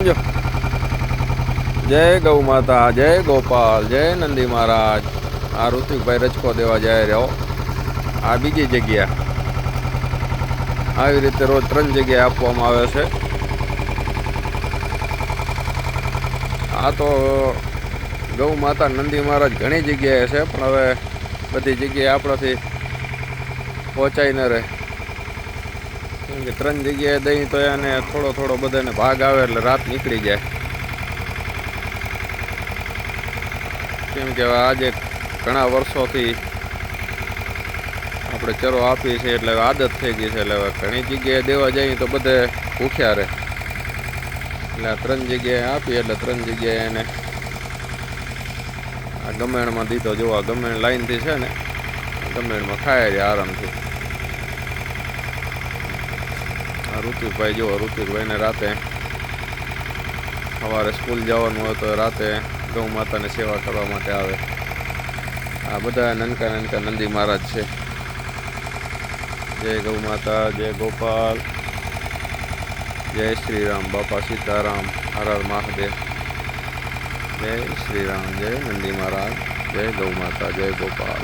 જો જય ગૌ માતા, જય ગોપાલ, જય નંદી મહારાજ. આ ઋતિકભાઈ રજકો દેવા જાય રહ્યો. આ બીજી જગ્યા. આવી રીતે રોજ 3 જગ્યાએ આપવામાં આવે છે. આ તો ગૌ માતા નંદી મહારાજ ઘણી જગ્યાએ છે, પણ હવે બધી જગ્યાએ આપણાથી પહોંચાઈ ન રહે. કેમ કે 3 જગ્યાએ દહીં તો એને થોડો બધાને ભાગ આવે એટલે રાત નીકળી જાય. કેમ કે આજે ઘણા વર્ષોથી આપણે ચરો આપીએ છીએ એટલે આદત થઈ ગઈ છે. એટલે હવે ઘણી જગ્યાએ દેવા જઈએ તો બધે ભૂખ્યા રહે. એટલે 3 જગ્યાએ આપીએ એટલે 3 જગ્યાએ એને આ ગમેણમાં દીધો. જોવા ગમેણ લાઈનથી છે ને, ગમેણમાં ખાય છે આરામથી. આ ઋતિકભાઈ જુઓ, ઋતિકભાઈને રાતે સવારે સ્કૂલ જવાનું હોય તો રાતે ગૌ માતાને સેવા કરવા માટે આવે. આ બધા નાનકા નંદી મહારાજ છે. જય ગૌ માતા, જય ગોપાલ, જય શ્રી રામ, બાપા સીતારામ, હર હર મહાદેવ. જય શ્રી રામ, જય નંદી મહારાજ, જય ગૌ માતા, જય ગોપાલ.